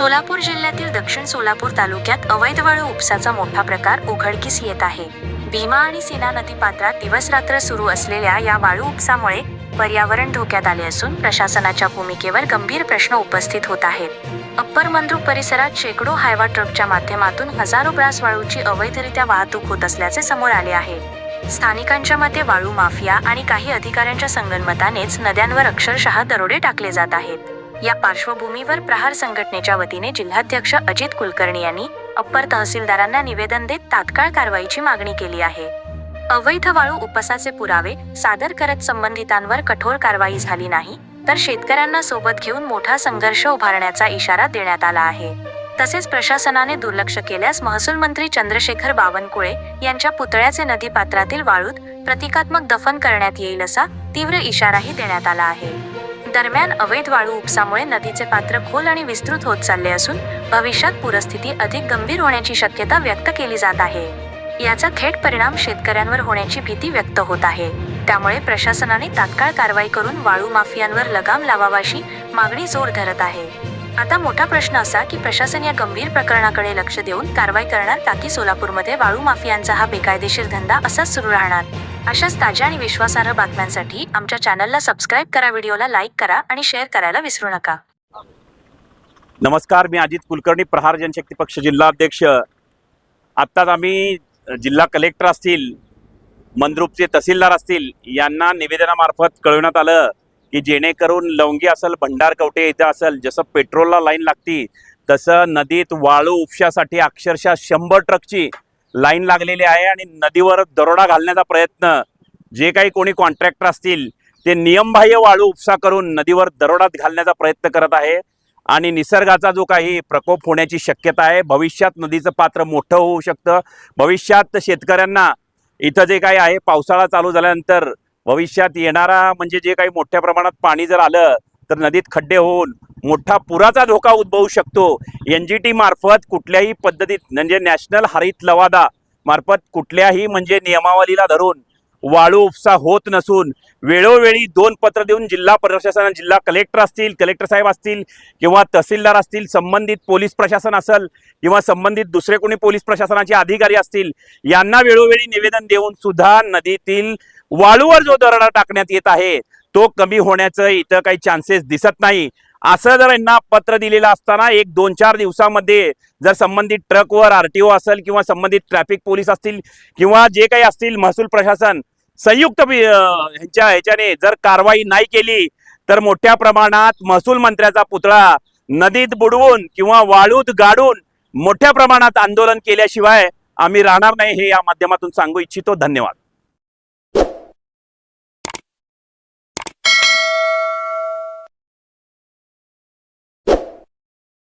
सोलापूर जिल्ह्यातील दक्षिण सोलापूर तालुक्यात अवैध वाळू उपसाचा मोठा प्रकार उघडकीस येत आहे। भीमा आणि सीना नदीपात्रात दिवसरात्र सुरू असलेल्या या वाळू उपसामुळे पर्यावरण धोक्यात आले असून प्रशासनाच्या भूमिकेवर गंभीर प्रश्न उपस्थित होत आहेत। अप्पर मंद्रुप परिसरात शेकडो हायवा ट्रकच्या माध्यमातून हजारो ब्रास वाळूची अवैधरित्या वाहतूक होत असल्याचे समोर आले आहे। स्थानिकांच्या मते वाळू माफिया आणि काही अधिकाऱ्यांच्या संगनमतानेच नद्यांवर अक्षरशः दरोडे टाकले जात आहेत। या पार्श्वभूमीवर प्रहार संघटनेच्या वतीने जिल्हाध्यक्ष अजित कुलकर्णी यांनी अप्पर तहसीलदारांना निवेदन देत तात्काळ कारवाईची मागणी केली आहे। अवैध वाळू उपसाचे पुरावे सादर करत संबंधितांवर कठोर कारवाई झाली नाही तर शेतकऱ्यांना सोबत घेऊन मोठा संघर्ष उभारण्याचा इशारा देण्यात आला आहे। तसेच प्रशासनाने दुर्लक्ष केल्यास महसूल मंत्री चंद्रशेखर बावनकुळे यांच्या पुतळ्याचे नदीपात्रातील वाळूत प्रतिकात्मक दफन करण्यात येईल असा तीव्र इशाराही देण्यात आला आहे। दरम्यान अवैध वाळू उपसामुळे नदीचे पात्र खोल आणि विस्तृत होत चालले असून भविष्यात पूरस्थिती अधिक गंभीर होण्याची शक्यता व्यक्त केली जात आहे। याचा थेट परिणाम शेतकऱ्यांवर होण्याची भीती व्यक्त होत आहे। त्यामुळे प्रशासनाने तात्काळ कारवाई करून वाळू माफियांवर लगाम लावावाशी मागणी जोर धरत आहे। आता मोठा प्रश्न असा की प्रशासन या गंभीर प्रकरणाकडे लक्ष देऊन कारवाई करणार का की सोलापूरमध्ये वाळू माफियांचा हा बेकायदेशीर धंदा असाच सुरू राहणार। अशाच ताज्या आणि विश्वासार्ह बातम्यांसाठी आमच्या चॅनलला सबस्क्राईब करा, व्हिडिओला लाईक करा आणि शेअर करायला विसरू नका। नमस्कार, मी अजित कुलकर्णी, प्रहार जनशक्ती पक्ष जिल्हा अध्यक्ष। आत्ताच आम्ही जिल्हा कलेक्टर असतील, मंद्रुपचे तहसीलदार असतील यांना निवेदनामार्फत कळवण्यात आलं की जेणेकरून लवंगी असेल, भंडारकवटे इथं असेल, जसं पेट्रोलला लाईन लागती तसं नदीत वाळू उपशासाठी अक्षरशः 100 ट्रकची लाईन लागलेली आहे आणि नदीवर दरोडा घालण्याचा प्रयत्न जे काही कोणी कॉन्ट्रॅक्टर असतील ते नियमबाह्य वाळू उपसा करून नदीवर दरोडा घालण्याचा प्रयत्न करत आहे आणि निसर्गाचा जो काही प्रकोप होण्याची शक्यता आहे। भविष्यात नदीचं पात्र मोठं होऊ शकतं। भविष्यात शेतकऱ्यांना इथं जे काही आहे पावसाळा चालू झाल्यानंतर भविष्यात येणारा म्हणजे जे काही मोठ्या प्रमाणात पाणी जर आलं तर नदीत खड्डे होऊन मोठा पुराचा धोका उद्भवू शकतो। NGT मार्फत कुठल्याही पद्धतीत म्हणजे नॅशनल हरित लवादा मार्फत कुठल्याही म्हणजे नियमावलीला धरून वाळू उपसा होत नसून वेळोवेळी 2 पत्र देऊन जिल्हा प्रशासन, जिल्हा कलेक्टर असतील, कलेक्टर साहेब असतील किंवा तहसीलदार असतील, संबंधित पोलीस प्रशासन असेल किंवा संबंधित दुसरे कोणी पोलीस प्रशासनाचे अधिकारी असतील यांना वेळोवेळी निवेदन देऊन सुद्धा नदीतील वाळूवर जो दरोडा टाकण्यात येत आहे तो कमी होण्याचं इथं काही चान्सेस दिसत नाही। असं जर यांना पत्र दिलेलं असताना 1-2-4 दिवसामध्ये जर संबंधित ट्रकवर RTO असेल किंवा संबंधित ट्रॅफिक पोलीस असतील किंवा जे काही असतील महसूल प्रशासन संयुक्त ह्याच्याने जर कारवाई नाही केली तर मोठ्या प्रमाणात महसूल मंत्र्याचा पुतळा नदीत बुडवून किंवा वाळूत गाडून मोठ्या प्रमाणात आंदोलन केल्याशिवाय आम्ही राहणार नाही, हे या माध्यमातून सांगू इच्छितो। धन्यवाद।